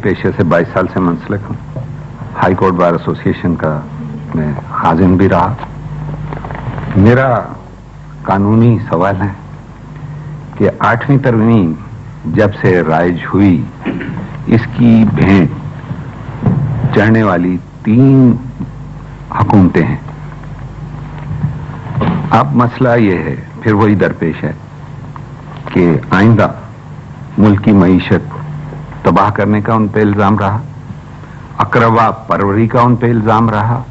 पेशे से 22 साल से मुंसलिक हूँ। हाई कोर्ट बार एसोसिएशन का मैं खाजिन भी रहा। मेरा कानूनी सवाल है कि 8वीं तरमीम जब से राइज हुई, इसकी भेंट चढ़ने वाली 3 हुकूमतें हैं। अब मसला ये है, फिर वही दरपेश है कि आइंदा मुल्क की मईशत तबाह करने का उन पे इल्जाम रहा, अकरवा परवरी का उन पे इल्जाम रहा।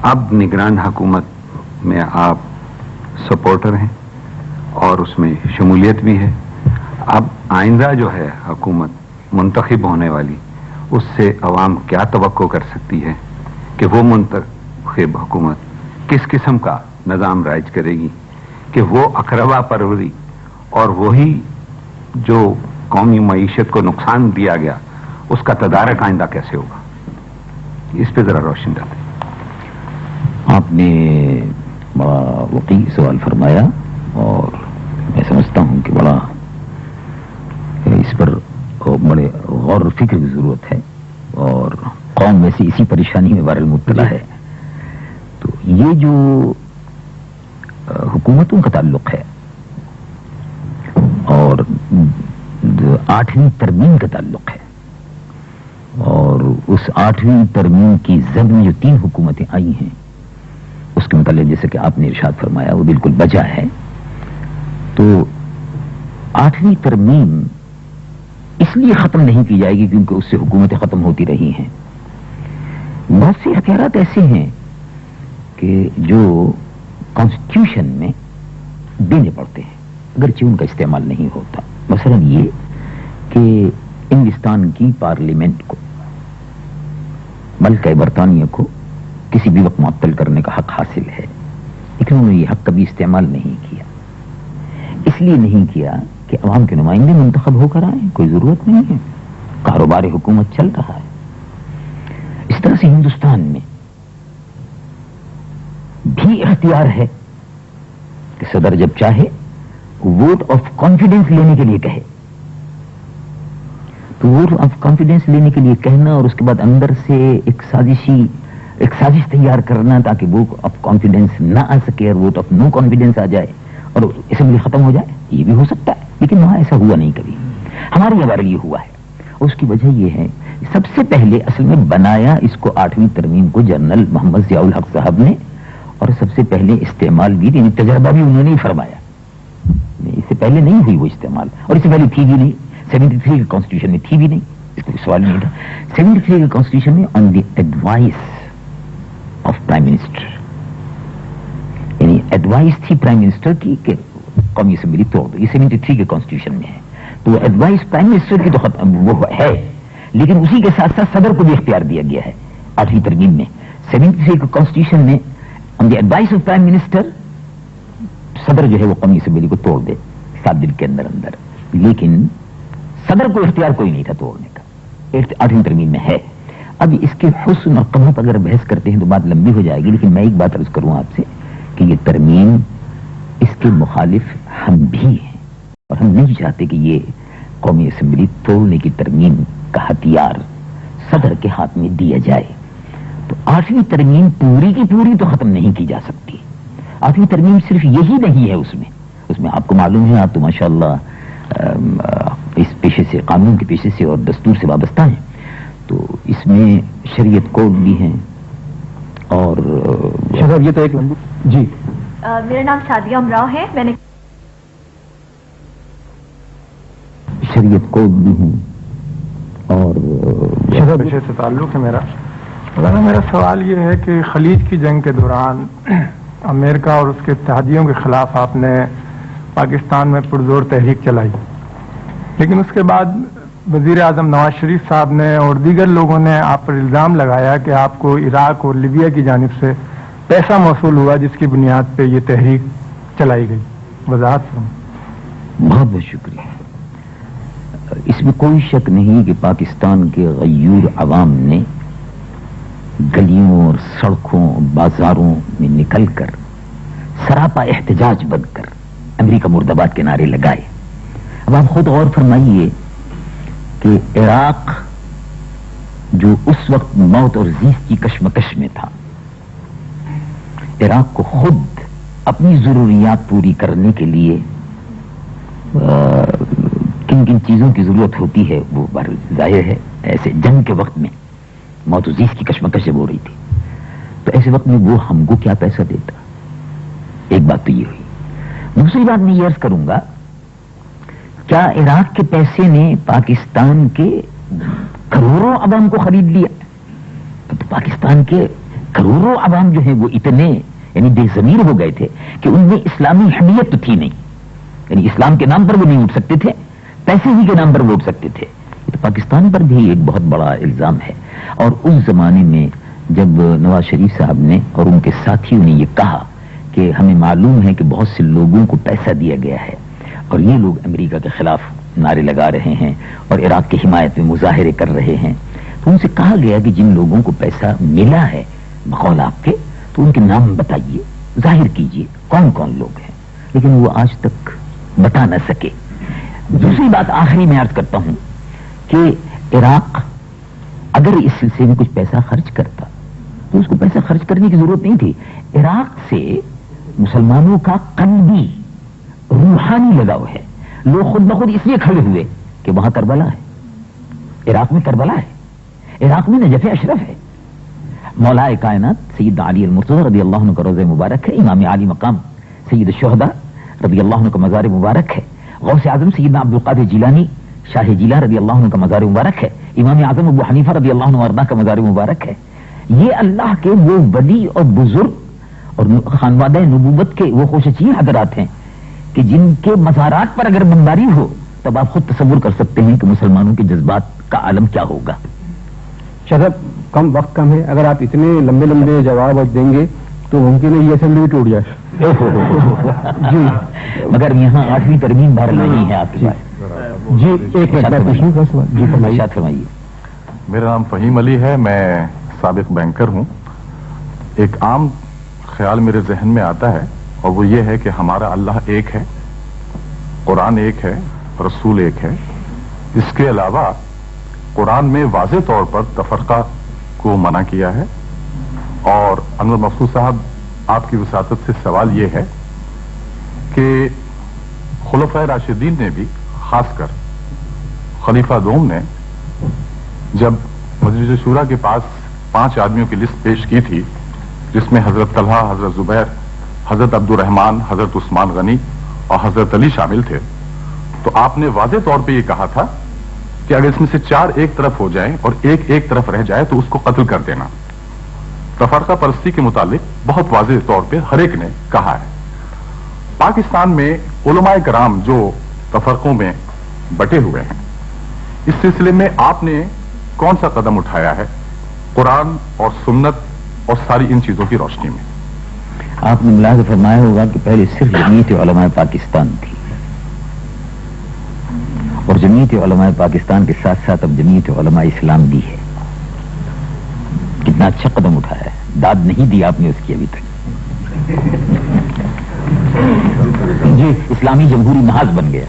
अब निगरान हुकूमत में आप सपोर्टर हैं और उसमें शमूलियत भी है। अब आइंदा जो है हुकूमत मुंतखब होने वाली, उससे अवाम क्या तवक्को कर सकती है कि वो मुंतखब हुकूमत किस किस्म का निज़ाम राइज करेगी कि वो अकरवा परवरी और वही जो कौमी मईशत को नुकसान दिया गया उसका तदारक आइंदा कैसे होगा, इस पे जरा रोशनी डालें। आपने बड़ा वक़ी सवाल फरमाया और मैं समझता हूं कि बड़ा इस पर बड़े गौर और फिक्र की जरूरत है और कौम वैसे इसी परेशानी में बहरहाल मुब्तला है। तो ये जो हुकूमतों का ताल्लुक है और 8वीं तरमीम का ताल्लुक है, और उस 8वीं तरमीम की जद में जो 3 हुकूमतें आई हैं उसके मतलब जैसे कि आपने इरशाद फरमाया वो बिल्कुल बजा है। तो 8वीं तरमीम इसलिए खत्म नहीं की जाएगी क्योंकि उससे हुकूमतें खत्म होती रही हैं। बहुत से इख्तियारात ऐसे हैं कि जो कॉन्स्टिट्यूशन में देने पड़ते हैं अगरचे उनका इस्तेमाल नहीं होता। मसलन ये कि हिंदुस्तान की पार्लियामेंट को, मल्का बरतानिया को किसी भी वक्त मुअत्तल करने का हक हासिल है, लेकिन उन्होंने ये हक कभी इस्तेमाल नहीं किया। इसलिए नहीं किया कि अवाम के नुमाइंदे मुंतखब होकर आए, कोई जरूरत नहीं है, कारोबार हुकूमत चल रहा है। इस तरह से हिंदुस्तान में भी इख्तियार है कि सदर जब चाहे वोट ऑफ कॉन्फिडेंस लेने के लिए कहे, तो वोट ऑफ कॉन्फिडेंस लेने के लिए कहना और उसके बाद अंदर से एक साजिश तैयार करना ताकि वोट ऑफ कॉन्फिडेंस ना आ सके और वोट ऑफ नो कॉन्फिडेंस आ जाए और असेंबली खत्म हो जाए, ये भी हो सकता है। लेकिन वहां ऐसा हुआ नहीं कभी, हमारे यहाँ ये हुआ है। उसकी वजह यह है, सबसे पहले असल में बनाया इसको 8वीं तरमीम को जनरल मोहम्मद जियाउल हक साहब ने, और सबसे पहले इस्तेमाल भी, यानी तजर्बा भी उन्होंने ही फरमाया। इससे पहले नहीं हुई वो इस्तेमाल, और इससे पहले थी भी नहीं, 73 के कॉन्स्टिट्यूशन में थी भी नहीं, इसका सवाल नहीं था। 73 के कॉन्स्टिट्यूशन में on the advice of prime minister, यानी एडवाइस थी प्राइम मिनिस्टर की कि कौमी असेंबली तोड़ दो, ये 73 के कॉन्स्टिट्यूशन में है। तो एडवाइस प्राइम मिनिस्टर की तो वो है, लेकिन उसी के साथ साथ सदर को भी इख्तियार दिया गया है 8वीं तरमीम में। 73 के कॉन्स्टिट्यूशन में on the advice of prime minister सदर जो है वो कौमी असेंबली को तोड़ दे 7 दिन के अंदर अंदर, लेकिन सदर को इख्तियार कोई नहीं था तोड़ने का। 8वीं तरमीम में है। अब इसके हुस्न और कमत अगर बहस करते हैं तो बात लंबी हो जाएगी, लेकिन मैं एक बात अर्ज करूं आपसे कि ये तरमीम, इसके मुखालिफ हम भी हैं और हम नहीं चाहते कि ये कौमी असेंबली तोड़ने की तरमीम का हथियार सदर के हाथ में दिया जाए। तो 8वीं तरमीम पूरी की पूरी तो खत्म नहीं की जा सकती। 8वीं तरमीम सिर्फ यही नहीं है, उसमें आपको मालूम है, आप तो माशाअल्लाह इस पेशे से, कानून के पेशे से और दस्तूर से वाबस्ता हैं, तो इसमें शरीयत कोड भी हैं और ये तो एक लंबी जी। मेरा नाम सादिया उमराव है, मैंने शरीयत कोड भी हैं और पेशे से ताल्लुक है मेरा। मेरा सवाल ये है कि खलीज की जंग के दौरान अमेरिका और उसके इत्तेहादियों के खिलाफ आपने पाकिस्तान में पुरजोर तहरीक चलाई, लेकिन उसके बाद वजीर आजम नवाज शरीफ साहब ने और दीगर लोगों ने आप पर इल्जाम लगाया कि आपको इराक और लीबिया की जानिब से पैसा मौसूल हुआ जिसकी बुनियाद पे ये तहरीक चलाई गई। वजाहत बहुत बहुत शुक्रिया। इसमें कोई शक नहीं कि पाकिस्तान के गयूर अवाम ने गलियों और सड़कों बाजारों में निकलकर सरापा एहतजाज बनकर अमेरिका मुर्दाबाद के नारे लगाए। अब आप खुद गौर फरमाइए कि इराक जो उस वक्त मौत और जीत की कश्मकश में था, इराक को खुद अपनी जरूरियात पूरी करने के लिए किन किन चीजों की जरूरत होती है वो जाहिर है। ऐसे जंग के वक्त में मौत और जीत की कश्मकश जब हो रही थी, तो ऐसे वक्त में वो हमको क्या पैसा देता। एक बात तो ये हुई। दूसरी बात मैं ये अर्ज करूंगा, क्या इराक के पैसे ने पाकिस्तान के करोड़ों अवाम को खरीद लिया? तो पाकिस्तान के करोड़ों अवाम जो है वो इतने यानी बेजमीर हो गए थे कि उनमें इस्लामी हमीयत तो थी नहीं, यानी इस्लाम के नाम पर वो नहीं उठ सकते थे, पैसे ही के नाम पर वो उठ सकते थे। तो पाकिस्तान पर भी एक बहुत बड़ा इल्जाम है। और उस जमाने में जब नवाज शरीफ साहब ने और उनके साथियों ने ये कहा कि हमें मालूम है कि बहुत से लोगों को पैसा दिया गया है और ये लोग अमेरिका के खिलाफ नारे लगा रहे हैं और इराक की हिमायत में मुजाहिरे कर रहे हैं, तो उनसे कहा गया कि जिन लोगों को पैसा मिला है बकौल आपके, तो उनके नाम बताइए, जाहिर कीजिए कौन कौन लोग हैं। लेकिन वो आज तक बता न सके। दूसरी बात आखिरी में अर्ज करता हूं कि इराक अगर इस सिलसिले में कुछ पैसा खर्च करता तो उसको पैसा खर्च करने की जरूरत नहीं थी। इराक से मुसलमानों का कल्बी रूहानी लगाव है। लोग खुद ब खुद इसलिए खड़े हुए कि वहां करबला है, इराक में करबला है, इराक में नजफ अशरफ है, मौलाए कायनात सैयद अली अल-मुर्तज़ा रज़ी अल्लाह अन्हु का रोज़े मुबारक है, इमाम आली मकाम सैयद शुहदा रज़ी अल्लाह अन्हु का मज़ार मुबारक है, गौसे आज़म सैयदना अब्दुल कादिर जिलानी शाह जिला रज़ी अल्लाह अन्हु का मज़ार मुबारक है, इमाम आज़म अबू हनीफा रज़ी अल्लाह अन्हु अर्दा का मज़ार मुबारक है। ये अल्लाह के वो वली और बुजुर्ग और खानवादा नबूवत के वो खुशचीन हज़रात हैं कि जिनके मज़ारात पर अगर बमबारी हो तब आप खुद तसव्वुर कर सकते हैं कि मुसलमानों के जज्बात का आलम क्या होगा। शरद कम वक्त कम है, अगर आप इतने लंबे लंबे जवाब देंगे तो मुमकिन है ये असेंबली भी टूट जाए। जी मगर यहाँ 8वीं तरमीम भर नहीं है आपके पास। जी एक मिनट जी फरमाइए। मेरा नाम फहीम अली है, मैं साबिक बैंकर हूँ। एक आम ख्याल मेरे जहन में आता है और वो ये है कि हमारा अल्लाह एक है, कुरान एक है, रसूल एक है। इसके अलावा कुरान में वाज़े तौर पर तफरका को मना किया है। और अनवर मकसूद साहब, आपकी वसातत से सवाल ये है कि खुलफाए राशिदीन ने भी, खासकर खलीफा दोम ने, जब मजलिस शूरा के पास 5 आदमियों की लिस्ट पेश की थी जिसमें हजरत तलहा, हजरत जुबैर, हजरत अब्दुर्रहमान, हजरत उस्मान गनी और हजरत अली शामिल थे, तो आपने वाज़े तौर पे ये कहा था कि अगर इसमें से 4 एक तरफ हो जाएं और एक तरफ रह जाए तो उसको कत्ल कर देना। तफरका परस्ती के मुतालिक बहुत वाज़े तौर पे हर एक ने कहा है। पाकिस्तान में उलमाए कराम जो तफरकों में बटे हुए हैं, इस सिलसिले में आपने कौन सा कदम उठाया है कुरान और सुन्नत और सारी इन चीजों की रोशनी में? आपने मुलाहिज़ा फरमाया होगा कि पहले सिर्फ जमीयत उलमाए पाकिस्तान थी और जमीयत उलमाए पाकिस्तान के साथ साथ अब जमीयत उलमाए इस्लाम भी है। कितना अच्छा कदम उठाया है, दाद नहीं दी आपने उसकी अभी तक। जी इस्लामी जमहूरी महाज बन गया।